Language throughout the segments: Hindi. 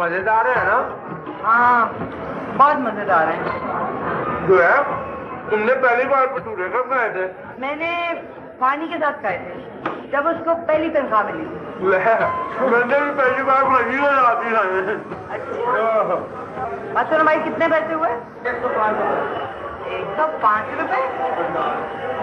मजेदार है ना? हाँ, बहुत मजेदार है। जो है, तुमने पहली बार भटूरे कब खाए थे? मैंने पानी के साथ खाए थे, जब उसको पहली तनख्वाह मिली। मैंने भी पहली बार मछली के साथ ही खाए थे। अच्छा। मसलन भाई कितने पैसे हुए? 105 रुपए।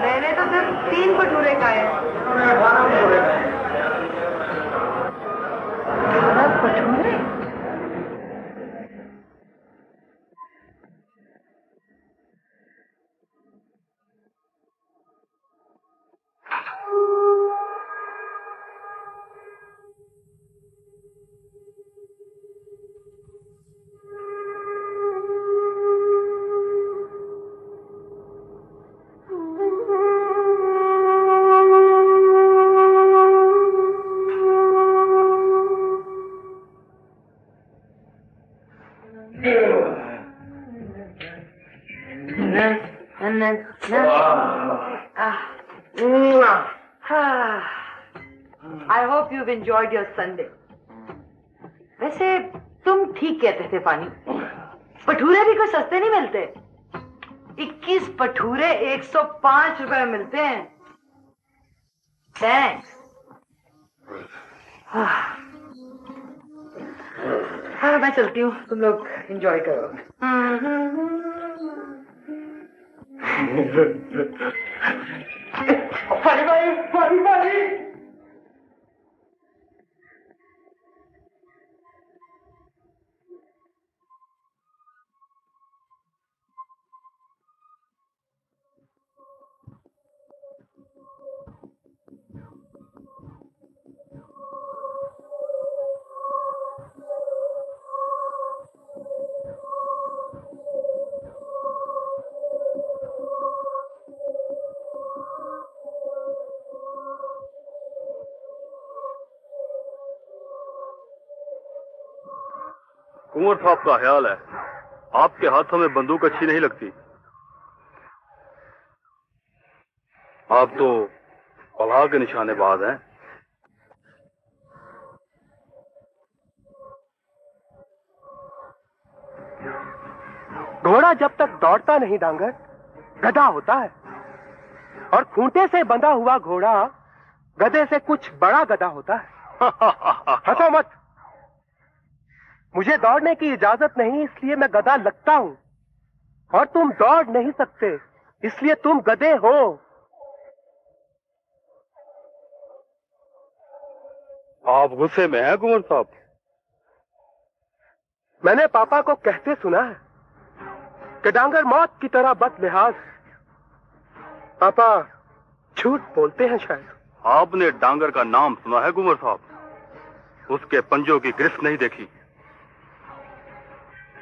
मैंने तो सिर्फ 3 भटूरे खाए हैं। 12 bhature? I hope you've enjoyed your Sunday. वैसे तुम ठीक कहते थे पानी, भटूरे भी कोई सस्ते नहीं मिलते। 21 भटूरे 105 रुपए में मिलते हैं। थैंक्स। हाँ, मैं चलती हूँ, तुम लोग एंजॉय करो। भाई कुंवर साहब का ख्याल है, आपके हाथों में बंदूक अच्छी नहीं लगती। आप तो पलाह के निशानेबाज हैं। घोड़ा जब तक दौड़ता नहीं डांगर, गधा होता है। और खूंटे से बंधा हुआ घोड़ा गधे से कुछ बड़ा गधा होता है। हंसो मत। मुझे दौड़ने की इजाजत नहीं, इसलिए मैं गधा लगता हूं। और तुम दौड़ नहीं सकते, इसलिए तुम गधे हो। आप गुस्से में हैं कुंवर साहब? मैंने पापा को कहते सुना है कि डांगर मौत की तरह बदलिहाज। पापा झूठ बोलते हैं शायद। आपने डांगर का नाम सुना है कुंवर साहब? उसके पंजों की गिरफ्त नहीं देखी।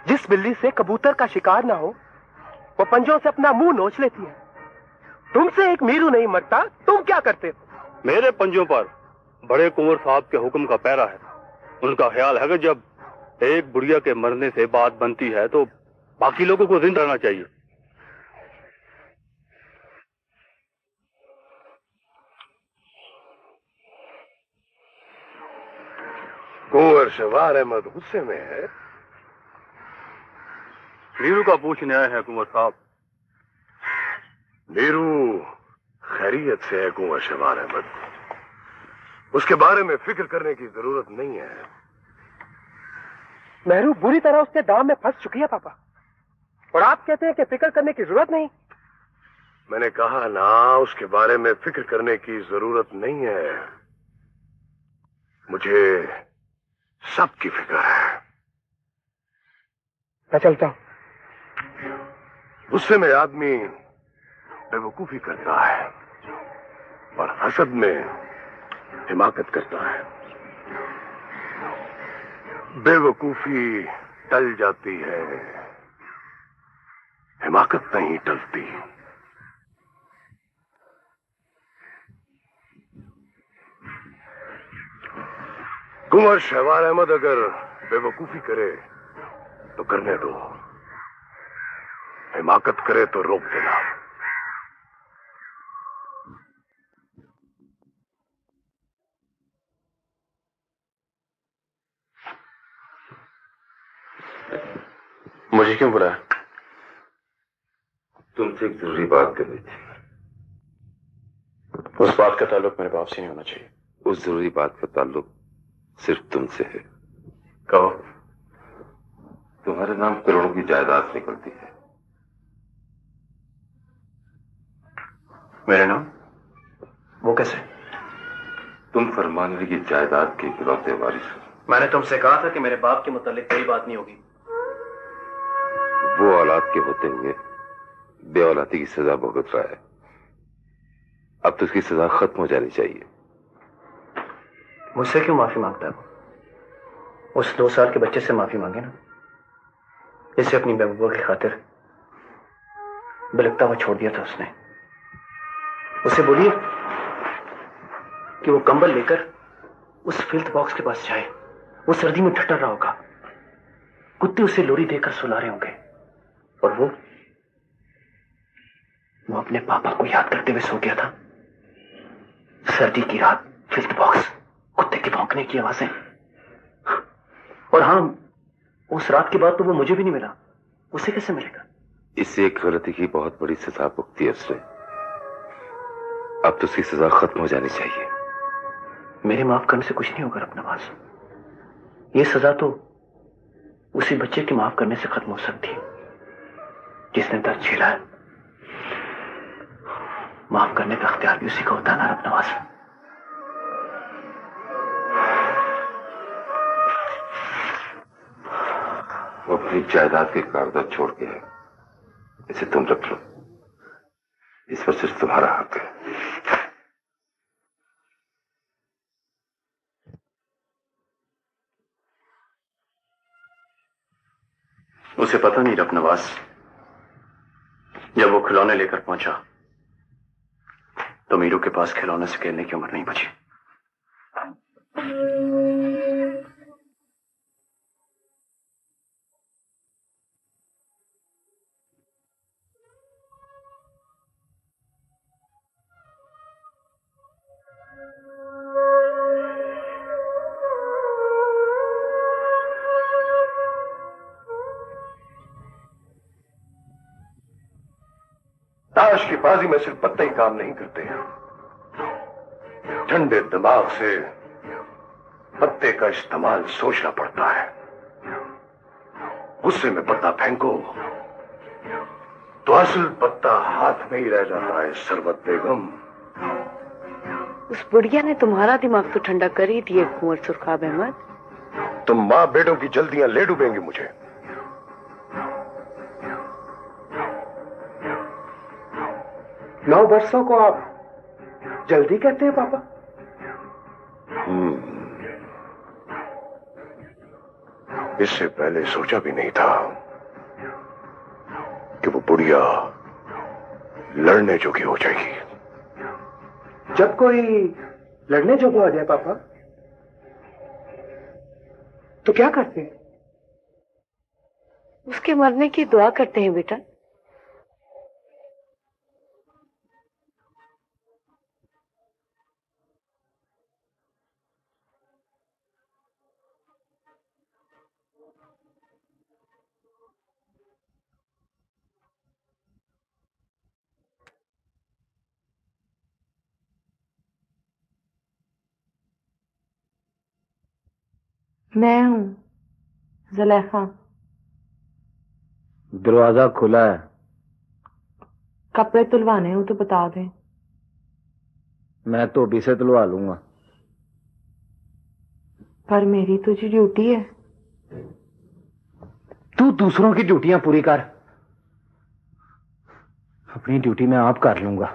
जिस बिल्ली से कबूतर का शिकार ना हो, वो पंजों से अपना मुंह नोच लेती है। तुमसे एक मीरू नहीं मरता, तुम क्या करते हो? मेरे पंजों पर बड़े कुंवर साहब के हुक्म का पैरा है। उनका ख्याल है कि जब एक बुढ़िया के मरने से बात बनती है तो बाकी लोगों को जिंदा रहना चाहिए। कुंवर शवार अहमद गुस्से में है। नीरू का पूछने आए हैं कुंवर साहब। नीरू खैरियत से है कुंवर शवार अहमद, उसके बारे में फिक्र करने की जरूरत नहीं है। मेहरू बुरी तरह उसके दाम में फंस चुकी है पापा, और आप कहते हैं कि फिक्र करने की जरूरत नहीं। मैंने कहा ना, उसके बारे में फिक्र करने की जरूरत नहीं है। मुझे सबकी फिक्र है। मैं चलता हूं। गुस्से में आदमी बेवकूफी करता है और हसद में हिमाकत करता है। बेवकूफी टल जाती है, हिमाकत नहीं टलती। कुंवर शहवार अहमद अगर बेवकूफी करे तो करने दो, हिमाकत करे तो रोक देना। मुझे क्यों बुलाया? तुमसे एक जरूरी बात करनी थी। उस बात का ताल्लुक मेरे बाप से नहीं होना चाहिए। उस जरूरी बात का ताल्लुक सिर्फ तुमसे है। कहो। तुम्हारे नाम करोड़ों की जायदाद निकलती है। मेरे नाम? वो कैसे? तुम फरमान अली की जायदाद के इकलौते वारिस हो। मैंने तुमसे कहा था कि मेरे बाप के मुतालिक कोई बात नहीं होगी। वो औलाद के होते हुए बेऔलादी की सजा भुगत रहा है। अब तो उसकी सजा खत्म हो जानी चाहिए। मुझसे क्यों माफी मांगता है वो? उस 2 साल के बच्चे से माफी मांगे ना। इसे अपनी महबूबा की खातिर बिलकता हुआ छोड़ दिया था उसने। उसे बोलिए कि वो कंबल लेकर उस फिल्थ बॉक्स के पास जाए। वो सर्दी में ठट्टर रहा होगा, कुत्ते उसे लोरी देकर सुला रहे होंगे और वो अपने पापा को याद करते हुए सो गया था। सर्दी की रात, फिल्थ बॉक्स, कुत्ते के भौंकने की आवाजें। और हां, उस रात के बाद तो वो मुझे भी नहीं मिला। उसे कैसे मिलेगा? इससे एक गलती की बहुत बड़ी सजा भुगती है उसने। अब तो उसकी सजा खत्म हो जानी चाहिए। मेरे माफ करने से कुछ नहीं होगा रबनवाज। ये सजा तो उसी बच्चे के माफ करने से खत्म हो सकती है जिसने दर्द झेला है। माफ करने का अख्तियार भी उसी को होता है ना रबनवाज। वो अपनी जायदाद के कागजात छोड़ के है। इसे तुम रख लो। इस पर सिर्फ तुम्हारा हक है। उसे पता नहीं रबनवाज, जब वो खिलौने लेकर पहुंचा तो मीरू के पास खिलौने से खेलने की उम्र नहीं बची। ताश की बाजी में सिर्फ पत्ते ही काम नहीं करते। ठंडे दिमाग से पत्ते का इस्तेमाल सोचना पड़ता है। गुस्से में पत्ता फेंको तो असल पत्ता हाथ में ही रह जाता है। सरवत बेगम, उस बुढ़िया ने तुम्हारा दिमाग तो ठंडा कर ही दिया कुंवर सुरखाब अहमद। तुम मां बेटों की जल्दियां ले डूबेंगी मुझे। 9 वर्षों को आप जल्दी कहते हैं पापा? इससे पहले सोचा भी नहीं था कि वो बुढ़िया लड़ने जोगी हो जाएगी। जब कोई लड़ने जोगा हो जाए पापा तो क्या करते हैं? उसके मरने की दुआ करते हैं बेटा। मैं हूं जुलेखा। दरवाजा खुला है। कपड़े तुलवाने हो तो बता दें। मैं धोबी से तुलवा लूंगा। पर मेरी तुझे ड्यूटी है। तू दूसरों की ड्यूटियां पूरी कर, अपनी ड्यूटी मैं आप कर लूंगा।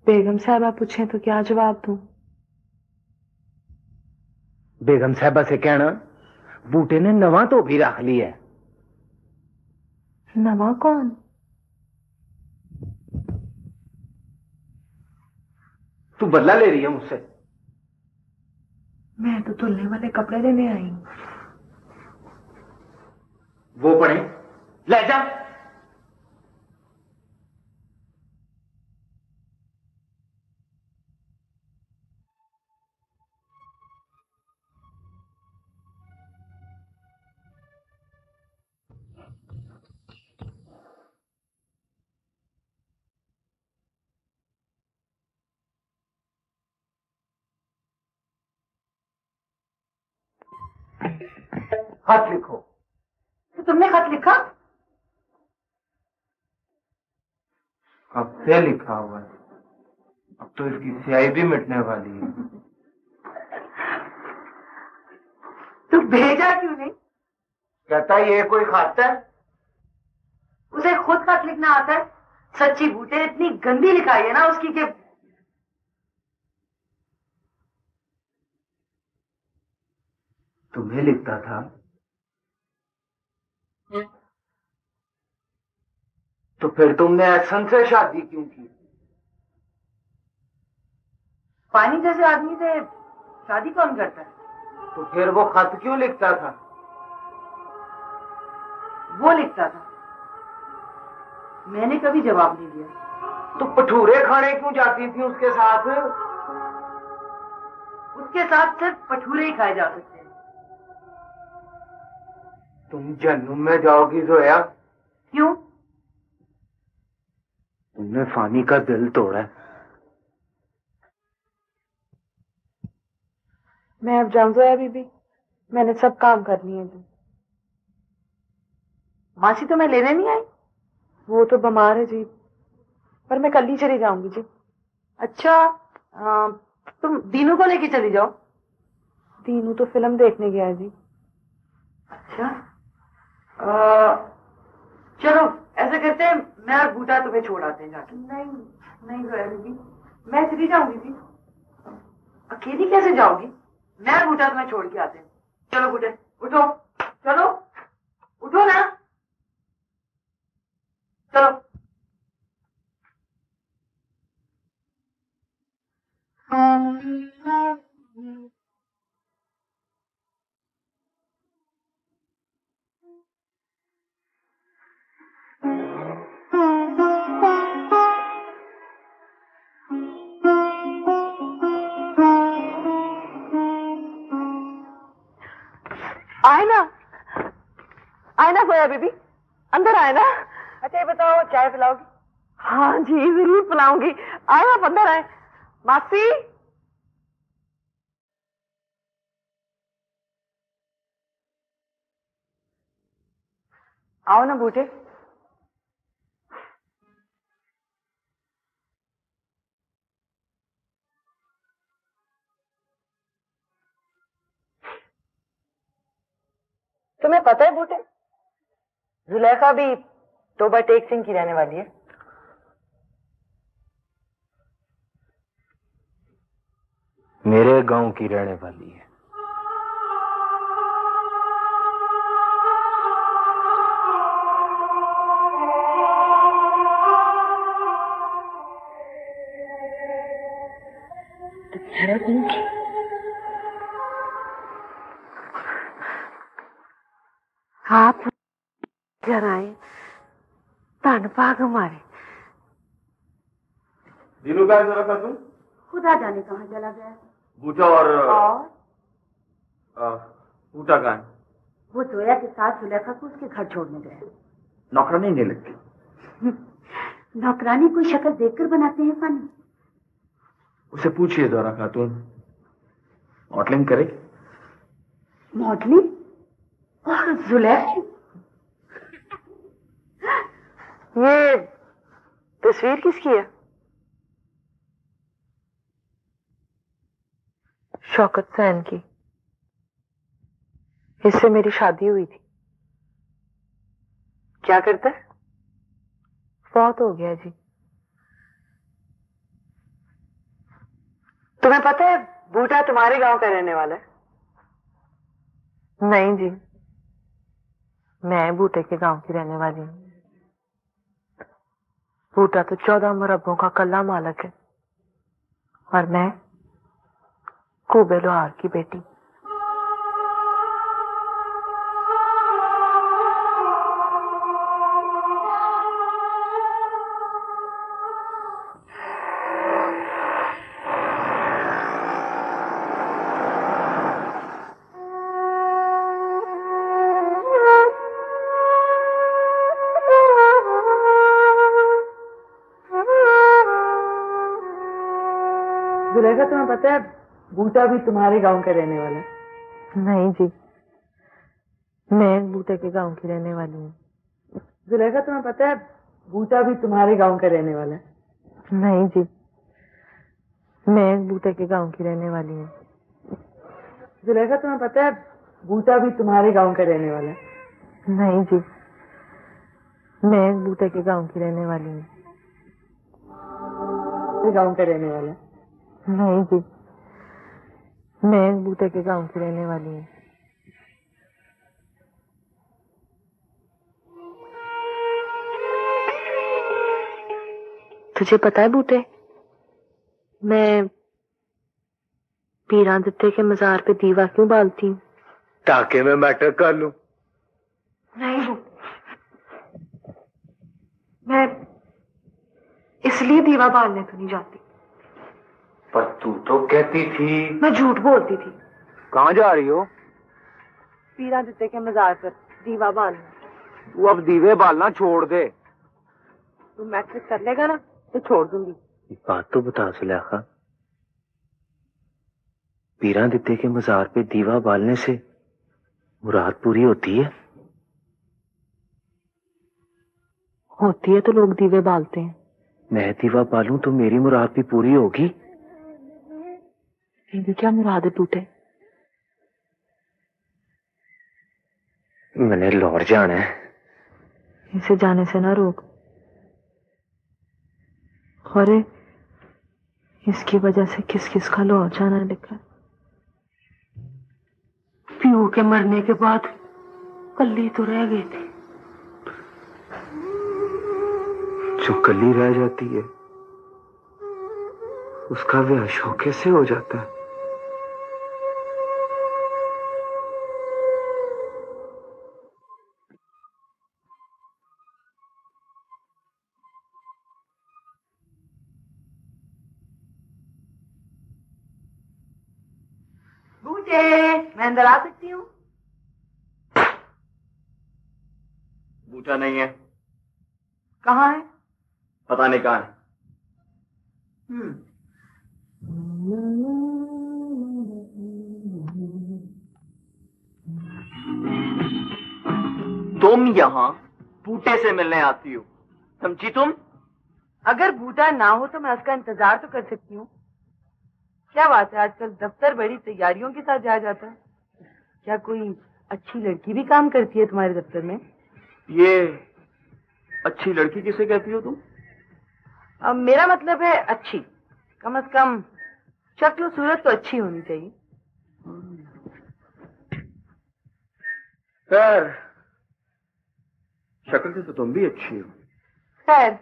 बेगम साहबा पूछे तो क्या जवाब दूं? बेगम साहबा से कहना बूटे ने नवा धोबी रख ली है। नवा कौन? तू बदला ले रही है मुझसे? मैं तो धुलने वाले कपड़े लेने आई हूं। वो पड़े, ले जा। खत लिखो। तो तुमने खत लिखा? कब से लिखा हुआ है, अब तो इसकी स्याही भी मिटने वाली है। तू भेजा क्यों नहीं? कहता ये कोई खत है? उसे खुद खत लिखना आता है। सच्ची बूटे ने इतनी गंदी लिखाई है ना उसकी कि तुम्हें लिखता था तो फिर तुमने एहसन से शादी क्यों की? पानी जैसे आदमी से शादी कौन करता है? तो फिर वो खत क्यों लिखता था? वो लिखता था, मैंने कभी जवाब नहीं दिया। तो भटूरे खाने क्यों जाती थी उसके साथ? उसके साथ सिर्फ भटूरे ही खाए जा सकते हैं। तुम जन्नम में जाओगी जोया? क्यों? तुमने फानी का दिल तोड़ा है। मैं अब जाऊं जोया बीबी, मैंने सब काम कर लिए जी। मासी तो मैं लेने नहीं आई, वो तो बीमार है जी, पर मैं कल ही चली जाऊंगी जी। अच्छा तुम दीनू को लेके चली जाओ। दीनू तो फिल्म देखने गया है जी। अच्छा चलो ऐसा करते हैं, मैं और बूटा तुम्हें छोड़ आते हैं जाके। नहीं नहीं जोया बीबी, मैं चली जाऊंगी जी। अकेली कैसे जाओगी? मैं और बूटा तुम्हें छोड़ के आते हैं। चलो बूटे उठो, चलो उठो ना, चलो। आए ना, आए ना जोया बीबी, अंदर आए ना। अच्छा ये बताओ, चाय पिलाओगी? हाँ जी जरूर पिलाऊंगी। आए आप अंदर आए। मासी आओ ना बूटे। तुम्हें पता है बूटे, जुलेखा भी तोबा टेक सिंह की रहने वाली है। मेरे गांव की रहने वाली है। आप जराए धन भाग हमारे। दीनू क्या जरा था तुम? खुदा जाने कहाँ चला गया। बूटा और बूटा कहाँ है? वो जोया के साथ जुलेखा को उसके घर छोड़ने गया। नौकरानी नहीं लगती। नौकरानी कोई शक्ल देखकर बनाते हैं फानी। उसे पूछिए जोरा खातून, मॉडलिंग करे? मॉडलिंग? और जुलेखा? ये तस्वीर किसकी है? शौकत सैन की। इससे मेरी शादी हुई थी। क्या करता है? फौत हो गया जी। तुम्हें पता है बूटा तुम्हारे गांव का रहने वाला है? नहीं जी, मैं बूटे के गांव की रहने वाली हूँ। बूटा तो 14 मुरब्बों का कल्ला मालक है और मैं कूबे लोहार की बेटी। जुलेखा तुम्हें पता है बूटा भी तुम्हारे गांव का रहने वाला है? नहीं जी, मैं बूटे के गांव की रहने वाली हूँ। जुलेखा, तुम्हें पता है बूटा भी तुम्हारे गांव का रहने वाला है? नहीं जी, मैं बूटे के गांव की रहने वाली हूँ। जुलेखा, तुम्हें पता है बूटा भी तुम्हारे गांव का रहने वाला है? नहीं जी, मैं बूटे के गांव की रहने वाली हूँ। गांव का रहने वाला है? नहीं जी, मैं बूटे के गांव की रहने वाली हूँ। तुझे पता है बूटे, मैं पीरादित्य के मजार पे दीवा क्यों बालती हूँ? ताकि मैं मैटर कर लूं। नहीं बूटे, मैं इसलिए दीवा बालने तो नहीं जाती। पर तू तो कहती थी। मैं झूठ बोलती थी। कहाँ जा रही हो? पीरादित्य के मजार पर दीवा बालने। तू अब दीवे बालना छोड़ दे। तू मैट्रिक कर लेगा ना तो छोड़ दूंगी। बात तो बता सुलेखा, पीरादित्य के मजार पे दीवा बालने से मुराद पूरी होती है? होती है तो लोग दीवे बालते हैं। मैं दीवा बालूं तो मेरी मुराद भी पूरी होगी? तेरी क्या मुराद है बूटे? मैंने लाहौर जाना है। इसे जाने से ना रोक। अरे इसकी वजह से किस किस का लाहौर जाना लिखा है। पीयू के मरने के बाद कल्ली तो रह गई थी। जो कल्ली रह जाती है उसका ब्याह शौके से हो जाता है। बूटे, मैं अंदर आ सकती हूँ? बूटा नहीं है। कहाँ है? पता नहीं कहाँ है। तुम यहाँ बूटे से मिलने आती हो, समझी तुम? अगर बूटा ना हो तो मैं उसका इंतजार तो कर सकती हूँ। क्या बात है, आजकल दफ्तर बड़ी तैयारियों के साथ जाया जाता है। क्या कोई अच्छी लड़की भी काम करती है तुम्हारे दफ्तर में? ये अच्छी लड़की किसे कहती हो तुम? अब मेरा मतलब है अच्छी, कम से कम शक्ल सूरत तो अच्छी होनी चाहिए। खैर, शक्ल से तो तुम भी अच्छी हो। खैर,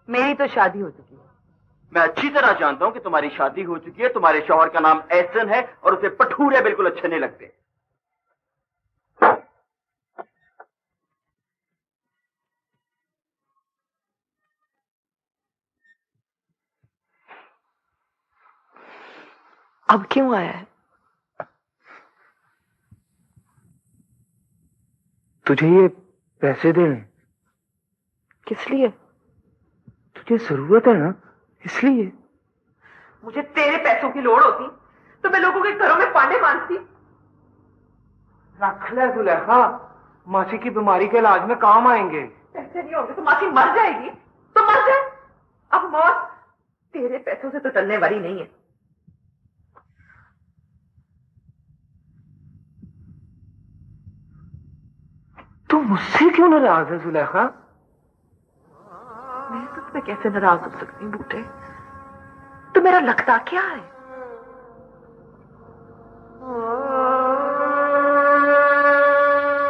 मेरी तो शादी हो चुकी है। मैं अच्छी तरह जानता हूं कि तुम्हारी शादी हो चुकी है। तुम्हारे शौहर का नाम एहसन है और उसे पठूरे बिल्कुल अच्छे नहीं लगते। अब क्यों आया है? तुझे ये पैसे देने। किस लिए? तुझे जरूरत है ना, इसलिए। मुझे तेरे पैसों की लोड़ होती तो मैं लोगों के घरों में पांडे बांधती। रख ले जुलेखा, मासी की बीमारी के इलाज में काम आएंगे। पैसे नहीं होंगे तो मासी मर जाएगी। तो मर जाए। अब मौत तेरे पैसों से तो टलने वाली नहीं है। तू मुझसे क्यों नाराज है जुलेखा? मैं तुझसे कैसे नाराज हो सकती हूँ बूटे? तो मेरा लगता क्या है?